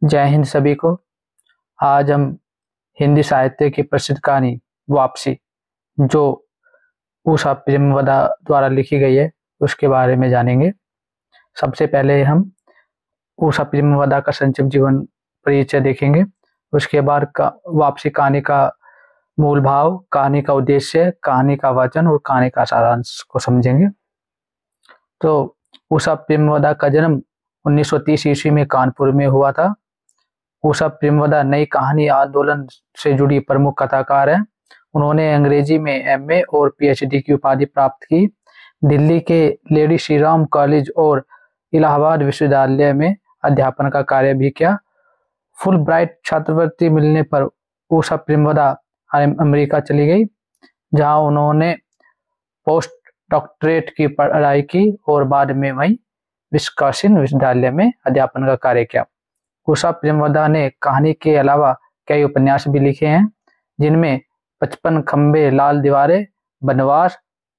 जय हिंद सभी को। आज हम हिंदी साहित्य की प्रसिद्ध कहानी वापसी, जो उषा प्रेमवदा द्वारा लिखी गई है, उसके बारे में जानेंगे। सबसे पहले हम उषा प्रेमवदा का संक्षिप्त जीवन परिचय देखेंगे। उसके बाद वापसी कहानी का मूल भाव, कहानी का उद्देश्य, कहानी का वचन और कहानी का सारांश को समझेंगे। तो उषा प्रेमवदा का जन्म 1930 ईस्वी में कानपुर में हुआ था। उषा प्रेमवदा नई कहानी आंदोलन से जुड़ी प्रमुख कथाकार हैं। उन्होंने अंग्रेजी में एमए और पीएचडी की उपाधि प्राप्त की। दिल्ली के लेडी श्री राम कॉलेज और इलाहाबाद विश्वविद्यालय में अध्यापन का कार्य भी किया। फुल ब्राइट छात्रवृत्ति मिलने पर उषा प्रेमवदा अमेरिका चली गई, जहां उन्होंने पोस्ट डॉक्टरेट की पढ़ाई की और बाद में वहीं विस्कॉन्सिन विश्वविद्यालय में अध्यापन का कार्य किया। उषा प्रेमवदा ने कहानी के अलावा कई उपन्यास भी लिखे हैं, जिनमें 55 खंबे, लाल दीवारें, बनवास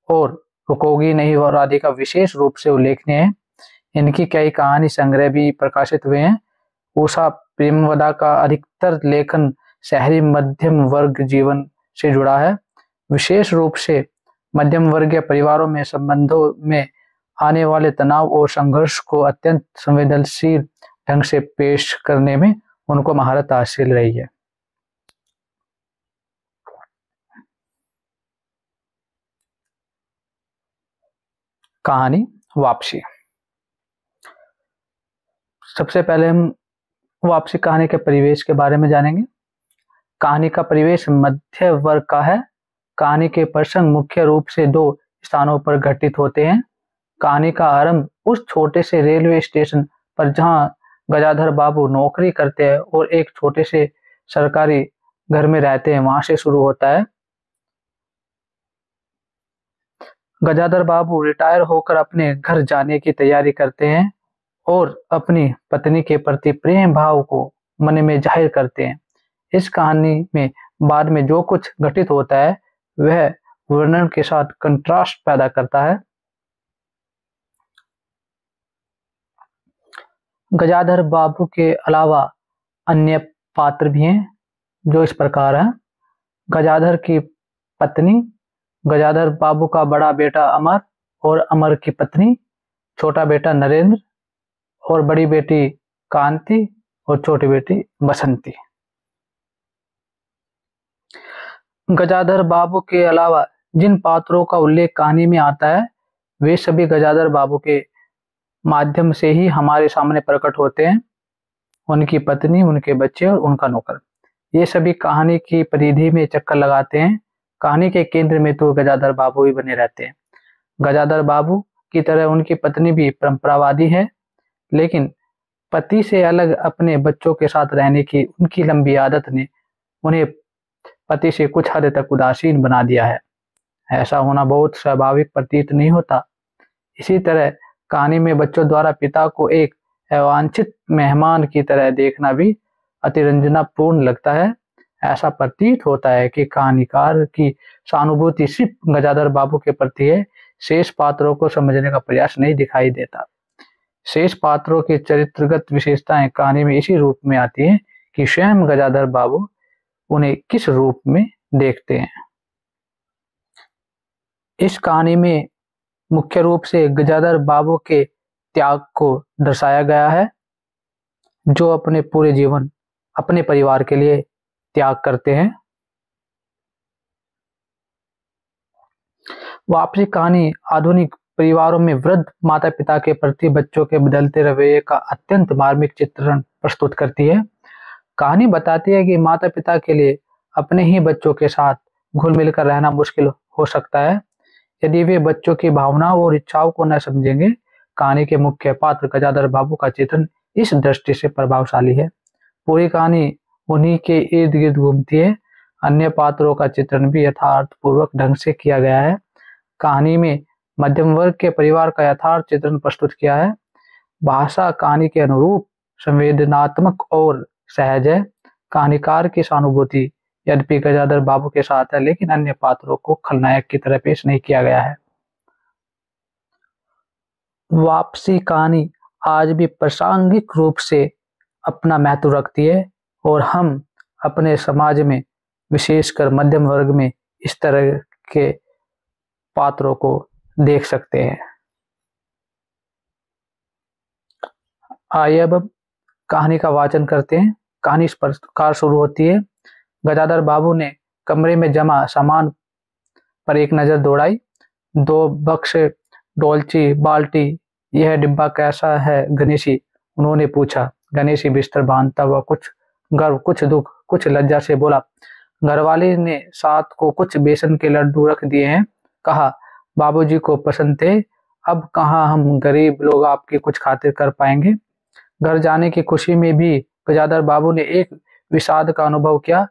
और रुकोगी नहीं और राधिका विशेष रूप से उल्लेखनीय है। इनकी कई कहानी संग्रह भी प्रकाशित हुए हैं। उषा प्रेमवदा का अधिकतर लेखन शहरी मध्यम वर्ग जीवन से जुड़ा है, विशेष रूप से मध्यम वर्गीय परिवारों में संबंधों में आने वाले तनाव और संघर्ष को अत्यंत संवेदनशील ढंग से पेश करने में उनको महारत हासिल रही है। कहानी वापसी। सबसे पहले हम वापसी कहानी के परिवेश के बारे में जानेंगे। कहानी का परिवेश मध्य वर्ग का है। कहानी के प्रसंग मुख्य रूप से दो स्थानों पर घटित होते हैं। कहानी का आरंभ उस छोटे से रेलवे स्टेशन पर जहां गजाधर बाबू नौकरी करते हैं और एक छोटे से सरकारी घर में रहते हैं, वहां से शुरू होता है। गजाधर बाबू रिटायर होकर अपने घर जाने की तैयारी करते हैं और अपनी पत्नी के प्रति प्रेम भाव को मन में जाहिर करते हैं। इस कहानी में बाद में जो कुछ घटित होता है वह वर्णन के साथ कंट्रास्ट पैदा करता है। गजाधर बाबू के अलावा अन्य पात्र भी हैं, जो इस प्रकार हैं। गजाधर की पत्नी, गजाधर बाबू का बड़ा बेटा अमर और अमर की पत्नी, छोटा बेटा नरेंद्र और बड़ी बेटी कांति और छोटी बेटी बसंती। गजाधर बाबू के अलावा जिन पात्रों का उल्लेख कहानी में आता है, वे सभी गजाधर बाबू के माध्यम से ही हमारे सामने प्रकट होते हैं। उनकी पत्नी, उनके बच्चे और उनका नौकर, ये सभी कहानी की परिधि में चक्कर लगाते हैं। कहानी के केंद्र में तो गजाधर बाबू ही बने रहते हैं। गजाधर बाबू की तरह उनकी पत्नी भी परंपरावादी है, लेकिन पति से अलग अपने बच्चों के साथ रहने की उनकी लंबी आदत ने उन्हें पति से कुछ हद तक उदासीन बना दिया है। ऐसा होना बहुत स्वाभाविक प्रतीत नहीं होता। इसी तरह कहानी में बच्चों द्वारा पिता को एक अवांछित मेहमान की तरह देखना भी अतिरंजनापूर्ण लगता है। ऐसा प्रतीत होता है कि कहानीकार की सहानुभूति सिर्फ गजाधर बाबू के प्रति है, शेष पात्रों को समझने का प्रयास नहीं दिखाई देता। शेष पात्रों की चरित्रगत विशेषताएं कहानी में इसी रूप में आती हैं कि स्वयं गजाधर बाबू उन्हें किस रूप में देखते हैं। इस कहानी में मुख्य रूप से गजाधर बाबू के त्याग को दर्शाया गया है, जो अपने पूरे जीवन अपने परिवार के लिए त्याग करते हैं। वापसी कहानी आधुनिक परिवारों में वृद्ध माता पिता के प्रति बच्चों के बदलते रवैये का अत्यंत मार्मिक चित्रण प्रस्तुत करती है। कहानी बताती है कि माता पिता के लिए अपने ही बच्चों के साथ घुल मिलकर रहना मुश्किल हो सकता है यदि वे बच्चों की भावनाओं और इच्छाओं को न समझेंगे। कहानी के मुख्य पात्र गजाधर बाबू का चित्रण इस दृष्टि से प्रभावशाली है। पूरी कहानी उन्हीं के इर्द गिर्द घूमती है। अन्य पात्रों का चित्रण भी यथार्थपूर्वक ढंग से किया गया है। कहानी में मध्यम वर्ग के परिवार का यथार्थ चित्रण प्रस्तुत किया है। भाषा कहानी के अनुरूप संवेदनात्मक और सहज है। कहानीकार की सहानुभूति यद्यपि गजाधर बाबू के साथ है, लेकिन अन्य पात्रों को खलनायक की तरह पेश नहीं किया गया है। वापसी कहानी आज भी प्रासंगिक रूप से अपना महत्व रखती है और हम अपने समाज में विशेषकर मध्यम वर्ग में इस तरह के पात्रों को देख सकते हैं। आइए अब कहानी का वाचन करते हैं। कहानी इस प्रकार शुरू होती है। गजाधर बाबू ने कमरे में जमा सामान पर एक नजर दौड़ाई। 2 बक्से, डोलची, बाल्टी। यह डिब्बा कैसा है गणेशी? उन्होंने पूछा। गणेशी बिस्तर बांधता हुआ कुछ गर्व, कुछ दुख, कुछ लज्जा से बोला, घरवाले ने साथ को कुछ बेसन के लड्डू रख दिए हैं। कहा, बाबूजी को पसंद थे। अब कहाँ हम गरीब लोग आपकी कुछ खातिर कर पाएंगे। घर जाने की खुशी में भी गजाधर बाबू ने एक विषाद का अनुभव किया,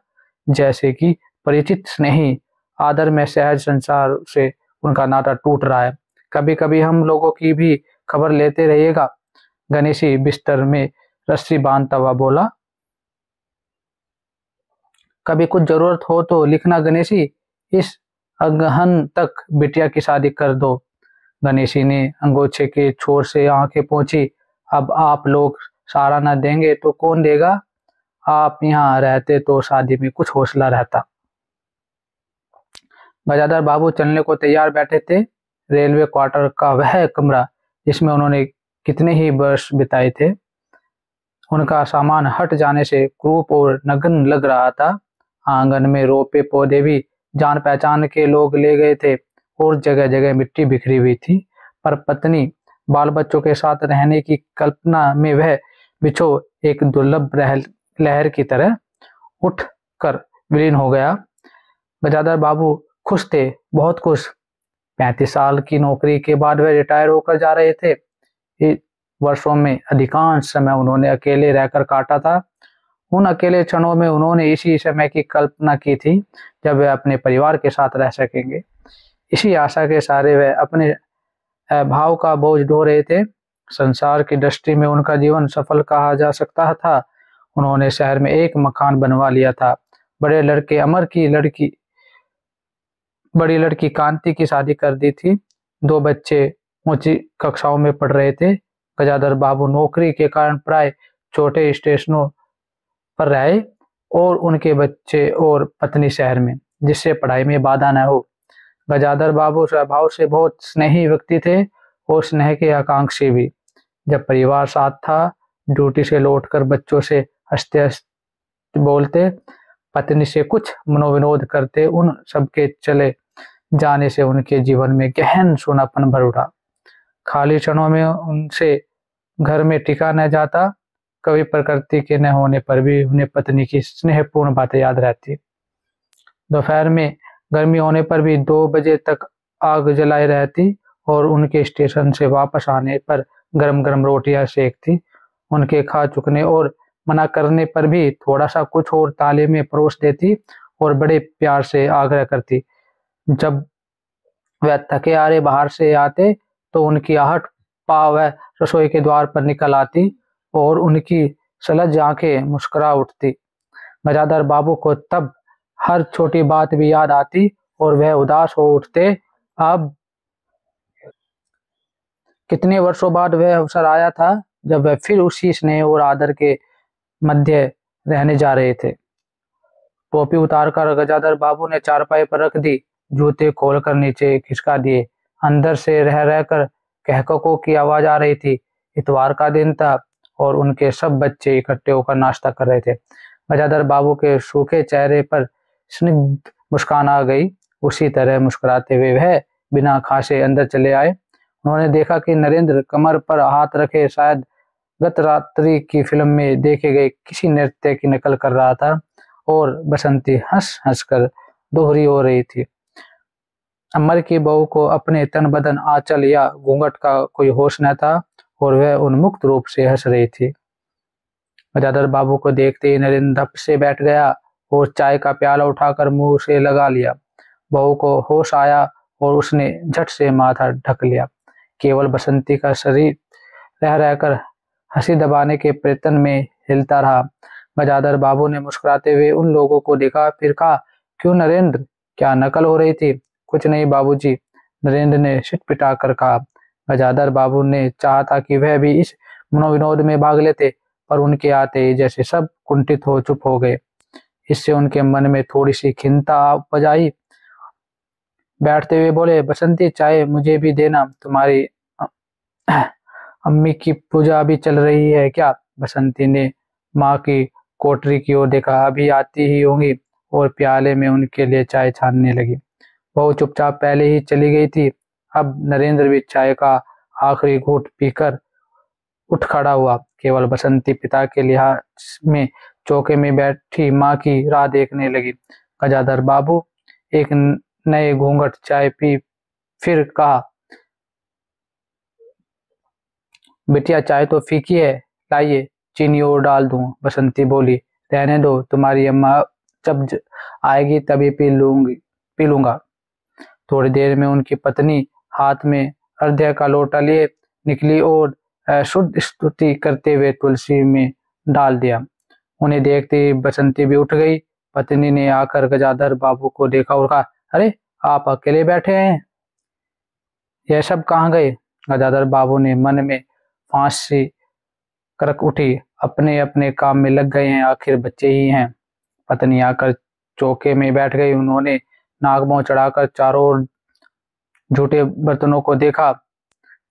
जैसे कि परिचित स्नेही आदर में सहज संसार से उनका नाता टूट रहा है। कभी कभी हम लोगों की भी खबर लेते रहिएगा। गणेशी बिस्तर में रस्सी बांधता हुआ बोला। कभी कुछ जरूरत हो तो लिखना गणेशी, इस अगहन तक बिटिया की शादी कर दो। गणेशी ने अंगोछे के छोर से आंखें पोंछी। अब आप लोग सहारा न देंगे तो कौन देगा? आप यहाँ रहते तो शादी में कुछ हौसला रहता। गजाधर बाबू चलने को तैयार बैठे थे। रेलवे क्वार्टर का वह कमरा जिसमें उन्होंने कितने ही वर्ष बिताए थे, उनका सामान हट जाने से क्रूप और नगन लग रहा था। आंगन में रोपे पौधे भी जान पहचान के लोग ले गए थे और जगह जगह मिट्टी बिखरी हुई थी। पर पत्नी बाल बच्चों के साथ रहने की कल्पना में वह बिछो एक दुर्लभ लहर की तरह उठ कर विलीन हो गया। गजाधर बाबू खुश थे, बहुत खुश। 35 साल की नौकरी के बाद वह रिटायर होकर जा रहे थे। इस वर्षों में अधिकांश समय उन्होंने अकेले रहकर काटा था। उन अकेले क्षणों में उन्होंने इसी समय की कल्पना की थी जब वे अपने परिवार के साथ रह सकेंगे। इसी आशा के सहारे वे अपने भाव का बोझ ढो रहे थे। संसार की दृष्टि में उनका जीवन सफल कहा जा सकता था। उन्होंने शहर में एक मकान बनवा लिया था। बड़े लड़के अमर की बड़ी लड़की कांति की शादी कर दी थी। 2 बच्चे ऊंची कक्षाओं में पढ़ रहे थे। गजाधर बाबू नौकरी के कारण प्राय छोटे स्टेशनों पर रहे और उनके बच्चे और पत्नी शहर में, जिससे पढ़ाई में बाधा न हो। गजाधर बाबू स्वभाव से बहुत स्नेही व्यक्ति थे और स्नेह के आकांक्षी भी। जब परिवार साथ था, ड्यूटी से लौटकर बच्चों से हंसते हंसते बोलते, पत्नी से कुछ मनोविनोद करते, उन सबके चले जाने से उनके जीवन में गहन सूनापन भर उठा। खाली क्षणों में उनसे घर में टिका न जाता। कभी प्रकृति के न होने पर भी उन्हें पत्नी की स्नेहपूर्ण बातें याद रहती। दोपहर में गर्मी होने पर भी 2 बजे तक आग जलाई रहती और उनके स्टेशन से वापस आने पर गरम गरम रोटियां सेकती। उनके खा चुकने और मना करने पर भी थोड़ा सा कुछ और ताले में परोस देती और बड़े प्यार से आग्रह करती। जब वह थके हारे बाहर से आते तो उनकी आहट पा वह रसोई के द्वार पर निकल आती और उनकी सलज आंखें मुस्कुरा उठती। गजाधर बाबू को तब हर छोटी बात भी याद आती और वह उदास हो उठते। अब कितने वर्षों बाद वह अवसर आया था जब वह फिर उसी स्नेह और आदर के मध्य रहने जा रहे थे। टोपी उतारकर गजाधर बाबू ने चारपाई पर रख दी। जूते खोलकर नीचे खिसका दिए। अंदर से रह रहकर कहकों की आवाज आ रही थी। इतवार का दिन था और उनके सब बच्चे इकट्ठे होकर नाश्ता कर रहे थे। गजाधर बाबू के सूखे चेहरे पर स्निग्ध मुस्कान आ गई। उसी तरह मुस्कुराते हुए वह बिना खांसे अंदर चले आए। उन्होंने देखा कि नरेंद्र कमर पर हाथ रखे शायद गत रात्रि की फिल्म में देखे गए किसी नृत्य की नकल कर रहा था और बसंती हंस हंसकर दोहरी हो रही थी। अमर की बहू को अपने तन बदन आंचल या घूंघट का कोई होश न था और वह उन्मुक्त रूप से हंस रही थी। गजाधर बाबू को देखते ही नरेंद्र धप से बैठ गया और चाय का प्याला उठाकर मुंह से लगा लिया। बहू को होश आया और उसने झट से माथा ढक लिया। केवल बसंती का शरीर रह रहकर हंसी दबाने के प्रयत्न में हिलता रहा। गजाधर बाबू ने मुस्कुराते हुए उन लोगों को देखा, फिर कहा, क्यों नरेंद्र, क्या नकल हो रही थी? कुछ नहीं बाबूजी, नरेंद्र ने सिटपिटा कर कहा। गजाधर बाबू ने चाहा था कि वह भी इस मनोविनोद में भाग लेते, पर उनके आते ही जैसे सब कुंठित हो चुप हो गए। इससे उनके मन में थोड़ी सी खिन्नता उपज आई। बैठते हुए बोले, बसंती चाय मुझे भी देना, तुम्हारी अम्मी की पूजा अभी चल रही है क्या? बसंती ने माँ की कोठरी की ओर देखा। अभी आती ही होंगी, और प्याले में उनके लिए चाय छानने लगी। बहू चुपचाप पहले ही चली गई थी। अब नरेंद्र भी चाय का आखिरी घूंट पीकर उठ खड़ा हुआ। केवल बसंती पिता के लिहाज में चौके में बैठी माँ की राह देखने लगी। गजाधर बाबू एक नए घूंघट चाय पी फिर कहा, बिटिया चाय तो फीकी है, लाइए चीनी और डाल दूं। बसंती बोली, रहने दो, तुम्हारी अम्मा जब आएगी तभी पी लूंगा। थोड़ी देर में उनकी पत्नी हाथ में अर्घ्य का लोटा लिए निकली और शुद्ध स्तुति करते हुए तुलसी में डाल दिया। उन्हें देखते ही बसंती भी उठ गई। पत्नी ने आकर गजाधर बाबू को देखा और कहा, अरे आप अकेले बैठे हैं, यह सब कहाँ गए? गजाधर बाबू ने मन में फांसी करक उठी, अपने अपने काम में लग गए हैं, आखिर बच्चे ही हैं। पत्नी आकर चौके में बैठ गई। उन्होंने नाक मुंह चढ़ाकर चारों ओर झूठे बर्तनों को देखा,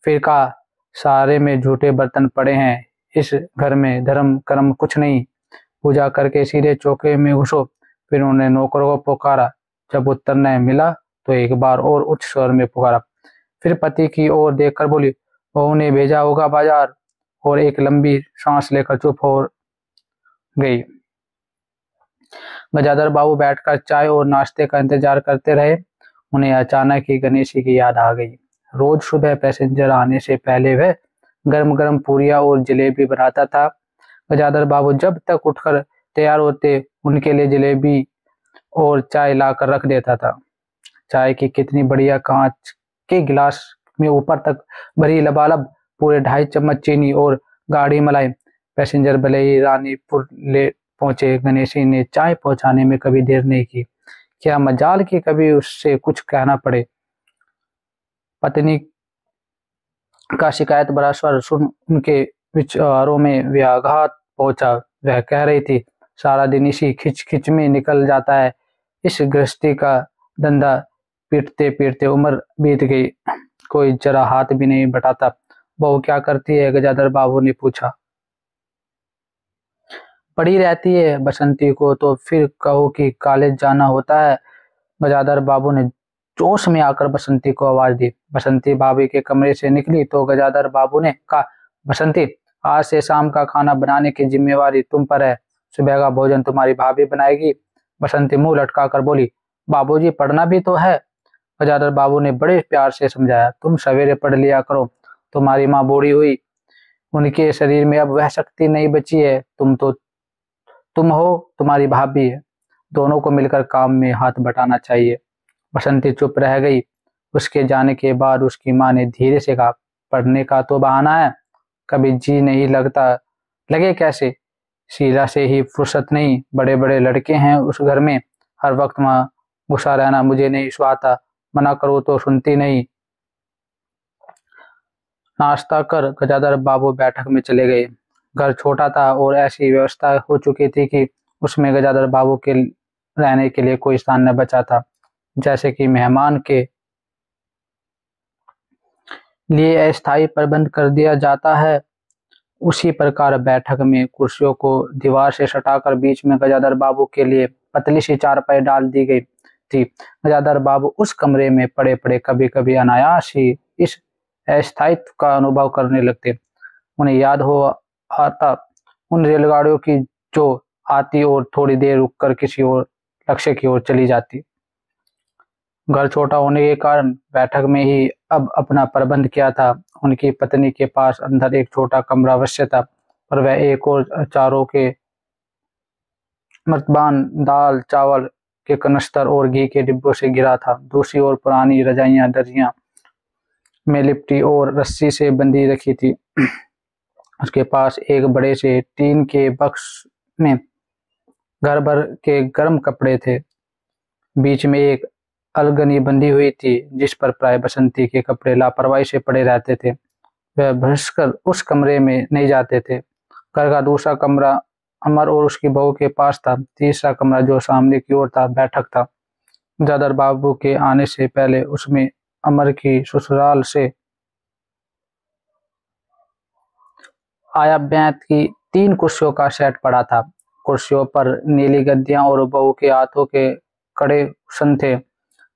फिर कहा, सारे में झूठे बर्तन पड़े हैं, इस घर में धर्म कर्म कुछ नहीं, पूजा करके सीधे चौके में घुसो। फिर उन्होंने नौकरों को पुकारा। जब उत्तर न मिला तो एक बार और उच्च स्वर में पुकारा। फिर पति की ओर देखकर बोली, बहू ने भेजा होगा बाजार, और एक लंबी सांस लेकर चुप हो गई। गजाधर बाबू बैठकर चाय और नाश्ते का इंतजार करते रहे। उन्हें अचानक ही गणेशी की याद आ गई। रोज सुबह पैसेंजर आने से पहले वह गरम गरम पूरियां और जलेबी बनाता था। गजाधर बाबू जब तक उठकर तैयार होते उनके लिए जलेबी और चाय लाकर रख देता था। चाय की कितनी बढ़िया कांच के गिलास में ऊपर तक भरी लबालब पूरे 2.5 चम्मच चीनी और गाढ़ी मलाई। पैसेंजर भले ही रानीपुर ले पहुंचे, गणेशी ने चाय पहुंचाने में कभी देर नहीं की। क्या मजाल कि कभी उससे कुछ कहना पड़े। पत्नी का शिकायत भरा स्वर सुन उनके विचारों में व्याघात पहुंचा। वह कह रही थी, सारा दिन इसी खिच खिच में निकल जाता है, इस गृहस्थी का धंधा पीटते पीटते उम्र बीत गई, कोई जरा हाथ भी नहीं बटाता। बहू क्या करती है? गजाधर बाबू ने पूछा। पड़ी रहती है, बसंती को तो फिर कहो कि कॉलेज जाना होता है। गजाधर बाबू ने जोश में आकर बसंती को आवाज दी। बसंती भाभी के कमरे से निकली तो गजाधर बाबू ने कहा, बसंती आज से शाम का खाना बनाने की जिम्मेवारी तुम पर है, सुबह का भोजन तुम्हारी भाभी बनाएगी। बसंती मुंह लटका कर बोली, बाबूजी पढ़ना भी तो है। गजाधर बाबू ने बड़े प्यार से समझाया, तुम सवेरे पढ़ लिया करो, तुम्हारी माँ बूढ़ी हुई, उनके शरीर में अब वह शक्ति नहीं बची है। तुम हो, तुम्हारी भाभी है, दोनों को मिलकर काम में हाथ बटाना चाहिए। बसंती चुप रह गई। उसके जाने के बाद उसकी माँ ने धीरे से कहा, पढ़ने का तो बहाना है, कभी जी नहीं लगता, लगे कैसे? शीला से ही फुर्सत नहीं, बड़े बड़े लड़के हैं उस घर में, हर वक्त वहां घुसा रहना मुझे नहीं सुहाता, मना करो तो सुनती नहीं। नाश्ता कर गजाधर बाबू बैठक में चले गए। घर छोटा था और ऐसी व्यवस्था हो चुकी थी कि उसमें गजाधर बाबू के रहने के लिए कोई स्थान न बचा था। जैसे कि मेहमान के लिए अस्थायी प्रबंध कर दिया जाता है, उसी प्रकार बैठक में कुर्सियों को दीवार से सटाकर बीच में गजाधर बाबू के लिए पतली सी चारपाई डाल दी गई थी। गजाधर बाबू उस कमरे में पड़े पड़े कभी कभी अनायास ही इस अस्थायित्व का अनुभव करने लगते। उन्हें याद हो आता उन रेलगाड़ियों की जो आती और थोड़ी देर रुककर किसी और लक्ष्य की ओर चली जाती। घर छोटा होने के कारण बैठक में ही अब अपना प्रबंध किया था। उनकी पत्नी के पास अंदर एक छोटा कमरा अवश्य था, पर वह एक और चारों के मर्तबान, दाल चावल के कनस्तर और घी के डिब्बों से घिरा था। दूसरी ओर पुरानी रजाइयां दर्जियां में लिपटी और रस्सी से बंधी रखी थी। उसके पास एक बड़े से टीन के बक्स में घर भर के गर्म कपड़े थे। बीच में एक अलगनी बंधी हुई थी जिस पर प्राय बसंती के कपड़े लापरवाही से पड़े रहते थे। वह भसकर उस कमरे में नहीं जाते थे। घर का दूसरा कमरा अमर और उसकी बहू के पास था। तीसरा कमरा जो सामने की ओर था बैठक था। गजाधर बाबू के आने से पहले उसमें अमर की ससुराल से आया बैंत की 3 कुर्सियों का सेट पड़ा था। कुर्सियों पर नीली गद्दियां और बहू के हाथों के कड़े कुशन थे।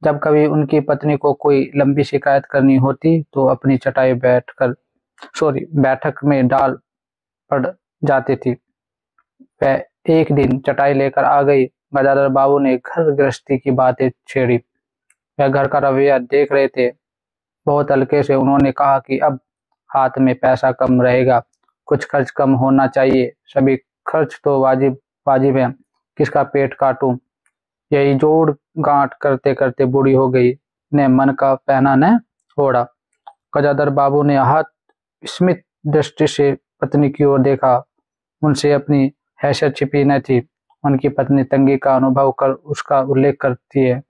जब कभी उनकी पत्नी को कोई लंबी शिकायत करनी होती तो अपनी चटाई बैठक में डाल पड़ जाती थी। वह एक दिन चटाई लेकर आ गई। गजाधर बाबू ने घर गृहस्थी की बातें छेड़ी। वह घर का रवैया देख रहे थे। बहुत हल्के से उन्होंने कहा कि अब हाथ में पैसा कम रहेगा, कुछ खर्च कम होना चाहिए। सभी खर्च तो वाजिब वाजिब है, किसका पेट काटूं। यही जोड़ गांठ करते करते बूढ़ी हो गई ने मन का पहना न ओढ़ा। गजाधर बाबू ने हाथ स्मित दृष्टि से पत्नी की ओर देखा। उनसे अपनी हैसियत छिपी न थी। उनकी पत्नी तंगी का अनुभव कर उसका उल्लेख करती है।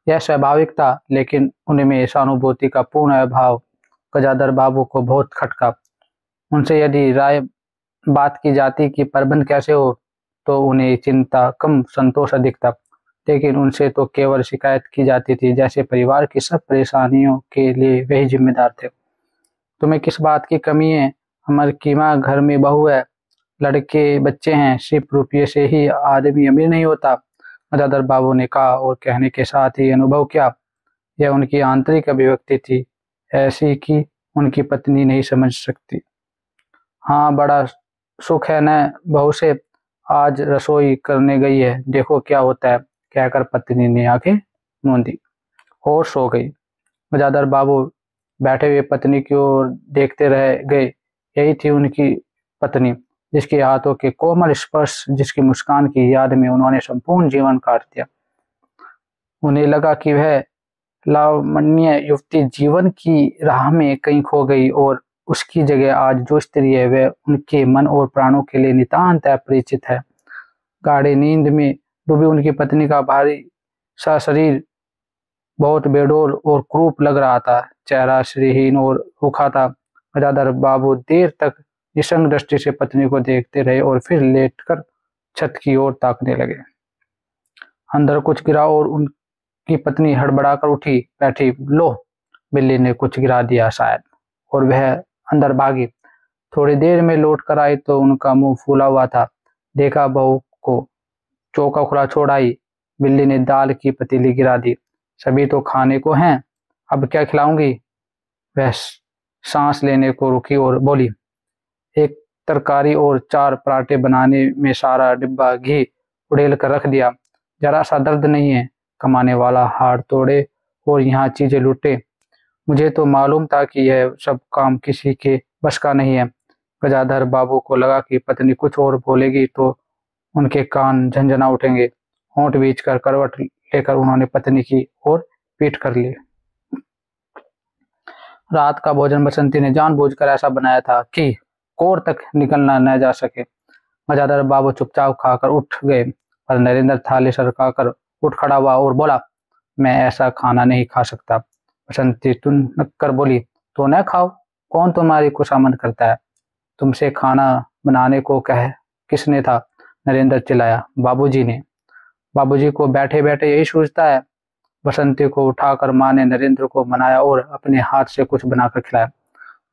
यह स्वाभाविक था, लेकिन उनमें सहानुभूति का पूर्ण अभाव गजाधर बाबू को बहुत खटका। उनसे यदि राय बात की जाती कि प्रबंध कैसे हो, तो उन्हें चिंता कम संतोष अधिक था। लेकिन उनसे तो केवल शिकायत की जाती थी, जैसे परिवार की सब परेशानियों के लिए वही जिम्मेदार थे। तुम्हें किस बात की कमी है? हमारी कीमा घर में बहू है, लड़के बच्चे हैं, सिर्फ रुपये से ही आदमी अमीर नहीं होता। गजाधर बाबू ने कहा और कहने के साथ ही अनुभव किया। यह उनकी आंतरिक अभिव्यक्ति थी, ऐसी कि उनकी पत्नी नहीं समझ सकती। हाँ, बड़ा सुख है न बहू से, आज रसोई करने गई है, देखो क्या होता है, कहकर पत्नी ने आंखें मूंदी और सो गई। गजाधर बाबू बैठे हुए पत्नी की ओर देखते रह गए। यही थी उनकी पत्नी, जिसके हाथों के कोमल स्पर्श, जिसकी मुस्कान की याद में उन्होंने संपूर्ण जीवन काट दिया। उन्हें लगा कि वह लावण्य युवती जीवन की राह में कहीं खो गई और उसकी जगह आज जो स्त्री है वह उनके मन और प्राणों के लिए नितांत अपरिचित है। गाढ़ी नींद में डूबी उनकी पत्नी का भारी सा शरीर बहुत बेडौल और क्रूप लग रहा था। चेहरा श्रीहीन और रूखा था। गजाधर बाबू देर तक निसंग दृष्टि से पत्नी को देखते रहे और फिर लेटकर छत की ओर ताकने लगे। अंदर कुछ गिरा और उनकी पत्नी हड़बड़ाकर उठी बैठी। लो, बिल्ली ने कुछ गिरा दिया शायद, और वह अंदर भागी। थोड़ी देर में लौट कर आई तो उनका मुंह फूला हुआ था। देखा बहू को चौका खुला छोड़ आई। बिल्ली ने दाल की पतीली गिरा दी। सभी तो खाने को हैं, अब क्या खिलाऊंगी? वह सांस लेने को रुकी और बोली, एक तरकारी और 4 पराठे बनाने में सारा डिब्बा घी उड़ेल कर रख दिया। जरा सा दर्द नहीं है, कमाने वाला हाड़ तोड़े और यहाँ चीजें लूटे। मुझे तो मालूम था कि यह सब काम किसी के बस का नहीं है। गजाधर बाबू को लगा कि पत्नी कुछ और बोलेगी तो उनके कान झंझना उठेंगे। होंठ बीच कर करवट लेकर उन्होंने पत्नी की ओर पीठ कर ली। रात का भोजन बसंती ने जानबूझकर ऐसा बनाया था कि कोर तक निकलना न जा सके। गजाधर बाबू चुपचाप खाकर उठ गए, पर नरेंद्र थाली सरकाकर उठ खड़ा हुआ और बोला, मैं ऐसा खाना नहीं खा सकता। बसंती तुनक कर बोली, तो न खाओ, कौन तुम्हारी खुशामद करता है? तुमसे खाना बनाने को कह किसने था? नरेंद्र चिल्लाया। बाबूजी ने। बाबूजी को बैठे बैठे यही सोचता है। बसंती को उठाकर माँ ने नरेंद्र को मनाया और अपने हाथ से कुछ बनाकर खिलाया।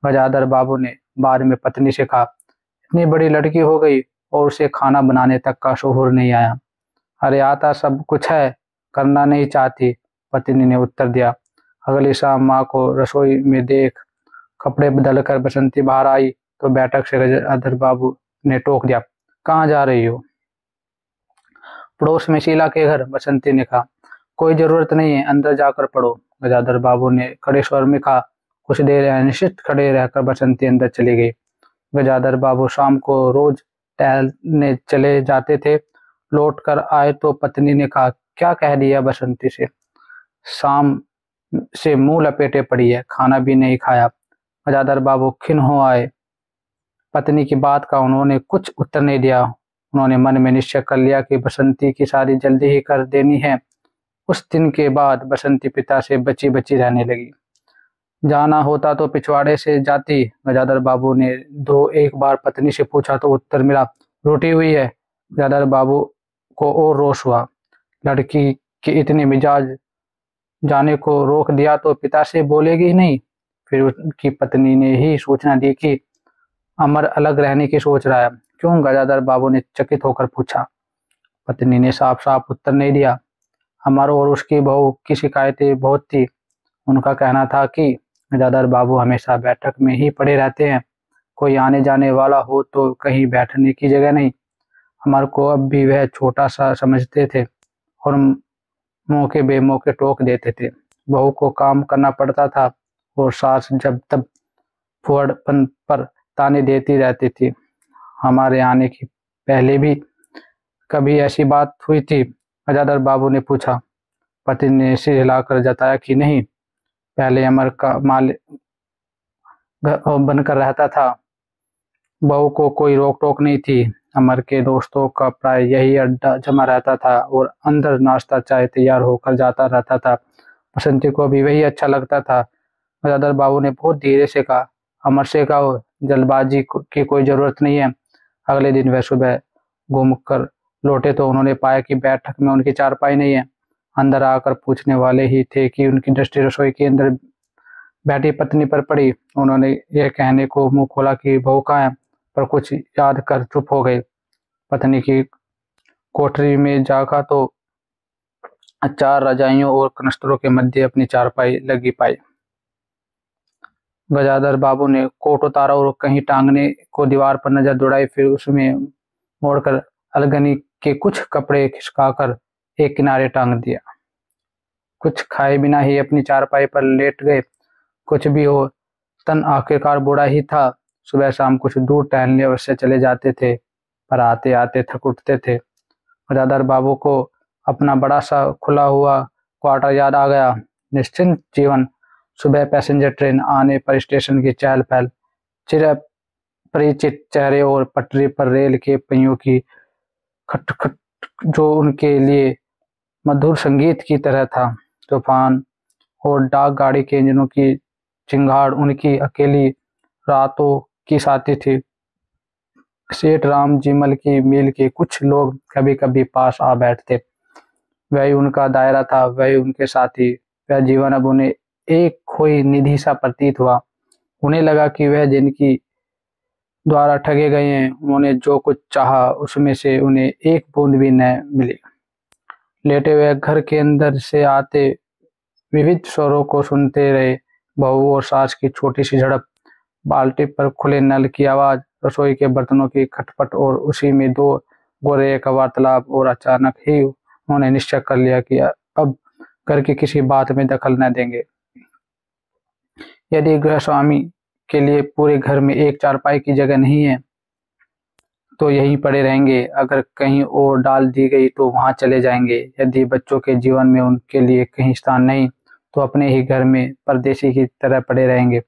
गजाधर बाबू ने बाद में पत्नी से कहा, इतनी बड़ी लड़की हो गई और उसे खाना बनाने तक का शोहर नहीं आया। अरे आता सब कुछ है, करना नहीं चाहती, पत्नी ने उत्तर दिया। अगली शाम माँ को रसोई में देख कपड़े बदल कर बसंती बाहर आई तो बैठक से गजाधर बाबू ने टोक दिया, कहाँ जा रही हो? पड़ोस में शीला के घर, बसंती ने कहा। कोई जरूरत नहीं है, अंदर जाकर पढ़ो, गजाधर बाबू ने कड़े स्वर में कहा। कुछ देर अनिश्चित खड़े रहकर बसंती अंदर चली गई। गजाधर बाबू शाम को रोज टहलने चले जाते थे। लौट कर आए तो पत्नी ने कहा, क्या कह दिया बसंती से? शाम से मुंह लपेटे पड़ी है, खाना भी नहीं खाया। गजाधर बाबू खिन्न हो आए। पत्नी की बात का उन्होंने कुछ उत्तर नहीं दिया। उन्होंने मन में निश्चय कर लिया कि बसंती की शादी जल्दी ही कर देनी है। उस दिन के बाद बसंती पिता से बची बची रहने लगी। जाना होता तो पिछवाड़े से जाती। गजाधर बाबू ने दो एक बार पत्नी से पूछा तो उत्तर मिला, रोटी हुई है। गजाधर बाबू को और रोष हुआ। लड़की की इतनी मिजाज जाने को रोक दिया तो पिता से बोलेगी ही नहीं। फिर उसकी पत्नी ने ही सूचना दी कि अमर अलग रहने की सोच रहा है। क्यों? गजाधर बाबू ने चकित होकर पूछा। पत्नी ने साफ साफ उत्तर नहीं दिया। अमर और उसकी बहू की शिकायतें बहुत थी। उनका कहना था कि गजाधर बाबू हमेशा बैठक में ही पड़े रहते हैं, कोई आने जाने वाला हो तो कहीं बैठने की जगह नहीं। अमर को अब भी वह छोटा सा समझते थे और मौके बेमौके टोक देते थे। बहू को काम करना पड़ता था और सास जब तब फुहड़पन पर ताने देती रहती थी। हमारे आने की पहले भी कभी ऐसी बात हुई थी? गजाधर बाबू ने पूछा। पति ने सिर हिलाकर जताया कि नहीं। पहले अमर का माल बनकर रहता था, बहू को कोई रोक टोक नहीं थी। अमर के दोस्तों का प्राय यही अड्डा जमा रहता था और अंदर नाश्ता चाय तैयार होकर जाता रहता था। बसंती को भी वही अच्छा लगता था। गजाधर बाबू ने बहुत धीरे से कहा। अमर से कहो, जल्दबाजी की कोई जरूरत नहीं है। अगले दिन वह सुबह घूम कर लौटे तो उन्होंने पाया कि बैठक में उनकी चारपाई नहीं है। अंदर आकर पूछने वाले ही थे कि उनकी दृष्टि रसोई के अंदर बैठी पत्नी पर पड़ी। उन्होंने यह कहने को मुंह खोला कि बहू कहाँ है, पर कुछ याद कर चुप हो गए। पत्नी की कोठरी में जागा तो चार रजाइयों और कनस्तरों के मध्य अपनी चारपाई लगी पाई। गजाधर बाबू ने कोट उतारा और कहीं टांगने को दीवार पर नजर दौड़ाई, फिर उसमें मोड़कर अलगनी के कुछ कपड़े खिसकाकर एक किनारे टांग दिया। कुछ खाए बिना ही अपनी चारपाई पर लेट गए। कुछ भी हो, तन आखिरकार बूढ़ा ही था। सुबह शाम कुछ दूर टहलने अवश्य चले जाते थे, पर आते आते थक उठते थे। गजाधर बाबू को अपना बड़ा सा खुला हुआ क्वार्टर याद आ गया। निश्चिंत जीवन। सुबह पैसेंजर ट्रेन आने पर स्टेशन की चहल पहल, चिर परिचित चेहरे और पटरी पर रेल के पहियों की खटखट जो उनके लिए मधुर संगीत की तरह था। तूफान और डाक गाड़ी के इंजनों की चिंगाड़ उनकी अकेली रातों की साथी थी। सेठ राम जीमल की मील के कुछ लोग कभी कभी पास आ बैठते। वही उनका दायरा था, वही उनके साथी। वह जीवन अब उन्हें एक खोई निधि सा प्रतीत हुआ। उन्हें लगा कि वह जिनकी द्वारा ठगे गए हैं, उन्होंने जो कुछ चाहा उसमें से उन्हें एक बूंद भी न मिली। लेटे हुए घर के अंदर से आते विविध स्वरों को सुनते रहे। बहू और सास की छोटी सी झड़प, बाल्टी पर खुले नल की आवाज, रसोई के बर्तनों की खटपट और उसी में दो गोरे का वार्तालाप। और अचानक ही उन्होंने निश्चय कर लिया कि अब घर की किसी बात में दखल न देंगे। यदि गृह स्वामी के लिए पूरे घर में एक चारपाई की जगह नहीं है तो यहीं पड़े रहेंगे। अगर कहीं और डाल दी गई तो वहां चले जाएंगे। यदि बच्चों के जीवन में उनके लिए कहीं स्थान नहीं तो अपने ही घर में परदेसी की तरह पड़े रहेंगे।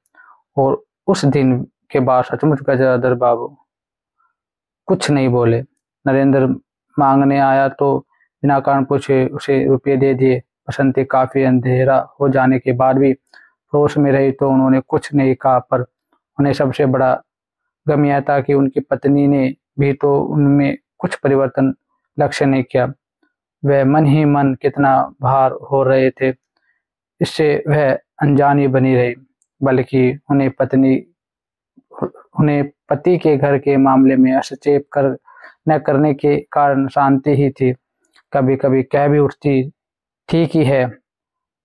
और उस दिन के बाद सचमुच गजाधर बाबू कुछ नहीं बोले। नरेंद्र मांगने आया तो बिना कारण पूछे उसे रुपये दे दिए। बसंती काफी अंधेरा हो जाने के बाद भी होश में रही तो उन्होंने कुछ नहीं कहा, पर उन्हें सबसे बड़ा गम यह था कि उनकी पत्नी ने भी तो उनमें कुछ परिवर्तन लक्ष्य नहीं किया। वह मन ही मन कितना भार हो रहे थे, इससे वह अनजानी बनी रही। बल्कि उन्हें पति के घर के मामले में हस्तक्षेप कर न करने के कारण शांति ही थी। कभी कभी कह भी उठती, ठीक ही है,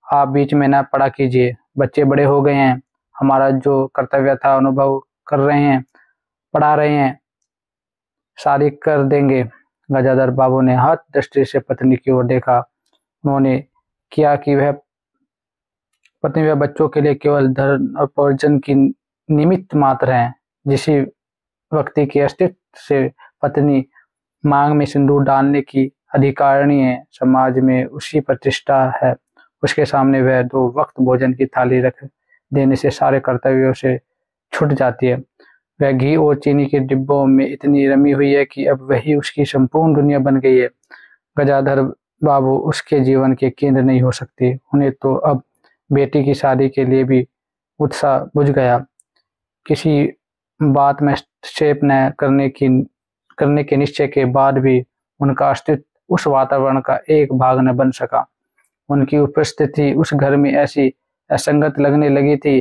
आप बीच में न पड़ा कीजिए, बच्चे बड़े हो गए हैं, हमारा जो कर्तव्य था अनुभव कर रहे हैं, पढ़ा रहे हैं, शादी कर देंगे। गजाधर बाबू ने हाथ दृष्टि से पत्नी की ओर देखा। उन्होंने किया कि वह पत्नी व बच्चों के लिए केवल धन और प्रयोजन की निमित्त मात्र हैं। जिस व्यक्ति के अस्तित्व से पत्नी मांग में सिंदूर डालने की अधिकारिणी है, समाज में उसी प्रतिष्ठा है। उसके सामने वह दो वक्त भोजन की थाली रख देने से सारे कर्तव्यों से छूट जाती है। वह घी और चीनी के डिब्बों में इतनी रमी हुई है कि अब वही उसकी संपूर्ण दुनिया बन गई है। गजाधर बाबू उसके जीवन के केंद्र नहीं हो सकती। उन्हें तो अब बेटी की शादी के लिए भी उत्साह बुझ गया। किसी बात में हस्तक्षेप न करने के निश्चय के बाद भी उनका अस्तित्व उस वातावरण का एक भाग न बन सका। उनकी उपस्थिति उस घर में ऐसी असंगत लगने लगी थी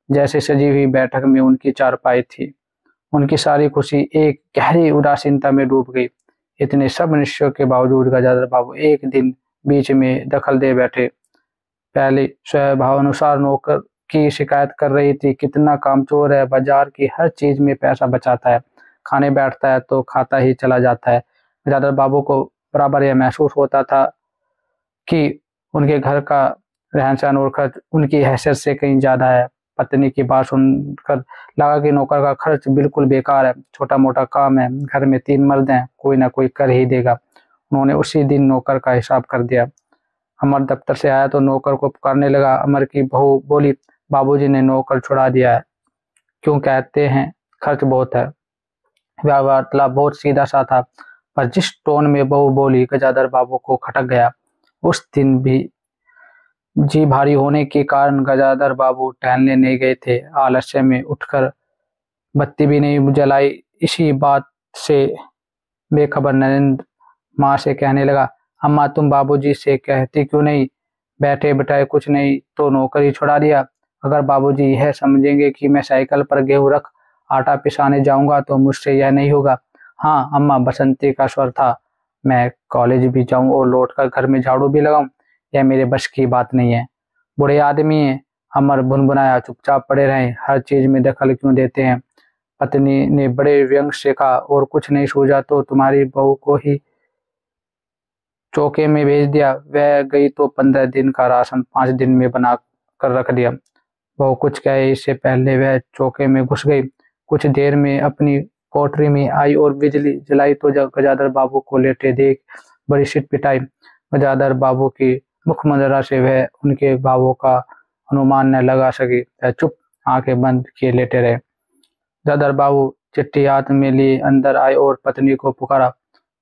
जैसे सजी हुई बैठक में उनकी चारपाई थी। उनकी सारी खुशी एक गहरी उदासीनता में डूब गई। इतने सब निश्चयों के बावजूद गजाधर बाबू एक दिन बीच में दखल दे बैठे। पहले स्वभावानुसार नौकर की शिकायत कर रही थी, कितना कामचोर है, बाजार की हर चीज में पैसा बचाता है, खाने बैठता है तो खाता ही चला जाता है। गजाधर बाबू को बराबर यह महसूस होता था कि उनके घर का रहन सहन और खर्च उनकी हैसियत से कहीं ज्यादा है। पत्नी की बात सुनकर लगा कि नौकर का खर्च बिल्कुल बेकार है, छोटा मोटा काम है, घर में 3 मर्द हैं, कोई ना कोई कर ही देगा। उन्होंने उसी दिन नौकर का हिसाब कर दिया। अमर दफ्तर से आया तो नौकर को पुकारने लगा। अमर की बहू बोली, बाबूजी ने नौकर छुड़ा दिया है। क्यों? कहते हैं खर्च बहुत है। वार्तालाप बहुत सीधा सा था, पर जिस टोन में बहू बोली गजाधर बाबू को खटक गया। उस दिन भी जी भारी होने के कारण गजाधर बाबू टहलने नहीं गए थे। आलस्य में उठकर बत्ती भी नहीं जलाई। इसी बात से बेखबर नरेंद्र माँ से कहने लगा, अम्मा तुम बाबूजी से कहती क्यों नहीं, बैठे बिठाए कुछ नहीं तो नौकरी छुड़ा दिया। अगर बाबूजी यह समझेंगे कि मैं साइकिल पर गेहूं रख आटा पिसाने जाऊंगा तो मुझसे यह नहीं होगा। हाँ अम्मा, बसंती का स्वर था, मैं कॉलेज भी जाऊं और लौटकर घर में झाड़ू भी लगाऊं, यह मेरे बस की बात नहीं है। बूढ़े आदमी हैं, अमर भुनभुनाया, चुपचाप पड़े रहें, हर चीज में दखल क्यों देते हैं। पत्नी ने बड़े व्यंग से कहा, और कुछ नहीं सूझा तो तुम्हारी बहू को ही चौके में भेज दिया, वह गई तो 15 दिन का राशन 5 दिन में बना कर रख दिया। बहू कुछ कहे इससे पहले वह चौके में घुस गई। कुछ देर में अपनी कोठरी में आई और बिजली जलाई तो गजाधर बाबू को लेटे देख बड़ी सिट पिटाई। गजाधर बाबू की मुखमंडरा से वह उनके भावों का अनुमान न लगा सकी। वह चुप आंखें बंद किए लेटे रहे। गजाधर बाबू चिट्ठी हाथ में लिए अंदर आए और पत्नी को पुकारा।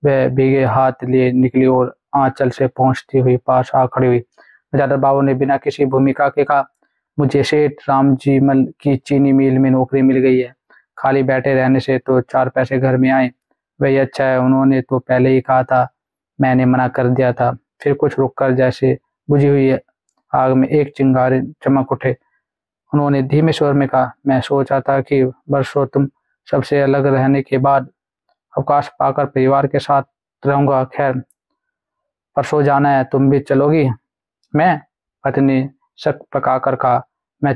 वह भीगे हाथ लिए निकली और आंचल से पहुंचती हुई पास आ खड़ी हुई। गजाधर बाबू ने बिना किसी भूमिका के कहा, मुझे सेठ रामजीमल की चीनी मिल में नौकरी मिल गई है, खाली बैठे रहने से तो 4 पैसे घर में आए, वही अच्छा है। उन्होंने तो पहले ही कहा था, मैंने मना कर दिया था। फिर कुछ रुककर जैसे बुझी हुई आग में एक चिंगारी चमक उठे। उन्होंने धीमे स्वर में कहा, मैं सोचा था कि वर्षों तुम सबसे अलग रहने के बाद अवकाश पाकर परिवार के साथ रहूंगा। खैर, परसों जाना है, तुम भी चलोगी? मैं? पत्नी शक पकाकर कहा, मैं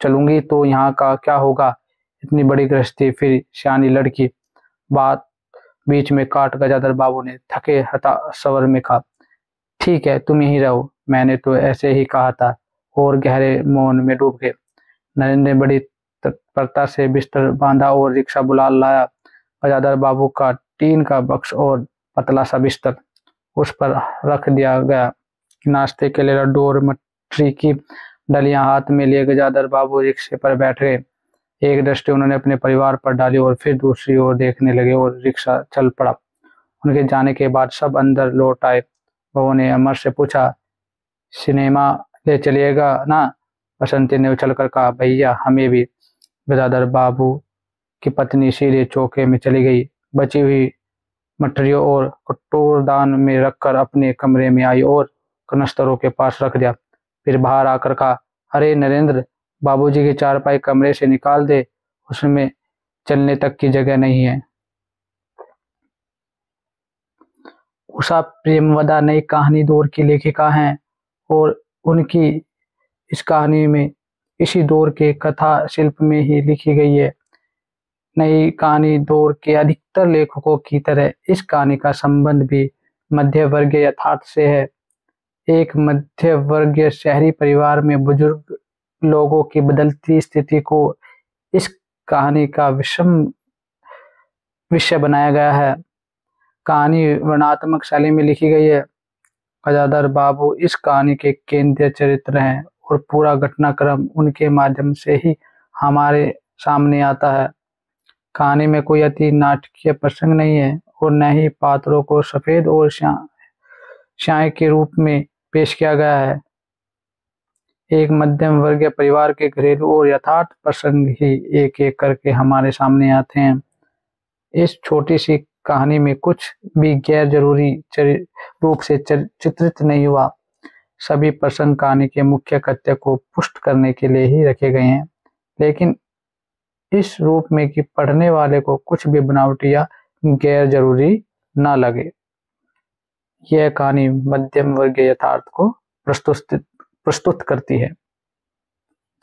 चलूंगी तो यहाँ का क्या होगा, इतनी बड़ी गृहस्थी, फिर सियानी लड़की। बात बीच में काट गजाधर बाबू ने थके हता स्वर में कहा, ठीक है तुम यहीं रहो, मैंने तो ऐसे ही कहा था, और गहरे मौन में डूब गए। नरेंद्र ने बड़ी तत्परता से बिस्तर बांधा और रिक्शा बुला लाया। गजाधर बाबू का टीन का बक्स और पतला सा बिस्तर उस पर रख दिया गया। नाश्ते के लिए लड्डू और मठरी की डलियां हाथ में लिए गजाधर बाबू रिक्शे पर बैठ गए। एक दृष्टि उन्होंने अपने परिवार पर डाली और फिर दूसरी ओर देखने लगे और रिक्शा चल पड़ा। उनके जाने के बाद सब अंदर लौट आए। बहू ने अमर से पूछा, सिनेमा ले चलिएगा ना? बसंती ने उछलकर कहा, भैया हमें भी। गजाधर बाबू की पत्नी सीधे चौके में चली गई, बची हुई मठरियों और कटोरदान में रखकर अपने कमरे में आई और कनस्तरों के पास रख दिया। फिर बाहर आकर कहा, अरे नरेंद्र, बाबूजी की चारपाई कमरे से निकाल दे, उसमें चलने तक की जगह नहीं है। उषा प्रेमवदा नई कहानी दौर की लेखिका हैं और उनकी इस कहानी में इसी दौर के कथा शिल्प में ही लिखी गई है। नई कहानी दौर के अधिकतर लेखकों की तरह इस कहानी का संबंध भी मध्य वर्गीय यथार्थ से है। एक मध्य वर्गीय शहरी परिवार में बुजुर्ग लोगों की बदलती स्थिति को इस कहानी का विषम विषय बनाया गया है। कहानी वर्णनात्मक शैली में लिखी गई है। गजाधर बाबू इस कहानी के केंद्रीय चरित्र हैं और पूरा घटनाक्रम उनके माध्यम से ही हमारे सामने आता है। कहानी में कोई अति नाटकीय प्रसंग नहीं है और न ही पात्रों को सफेद और स्याह के रूप में पेश किया गया है। एक मध्यम वर्गीय परिवार के घरेलू और यथार्थ प्रसंग ही एक एक करके हमारे सामने आते हैं। इस छोटी सी कहानी में कुछ भी गैर जरूरी रूप से चित्रित नहीं हुआ। सभी प्रसंग कहानी के मुख्य कथ्य को पुष्ट करने के लिए ही रखे गए हैं, लेकिन इस रूप में कि पढ़ने वाले को कुछ भी बनावटी या गैर जरूरी ना लगे। यह कहानी मध्यम वर्गीय यथार्थ को प्रस्तुत करती है।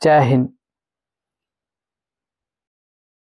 जय हिंद।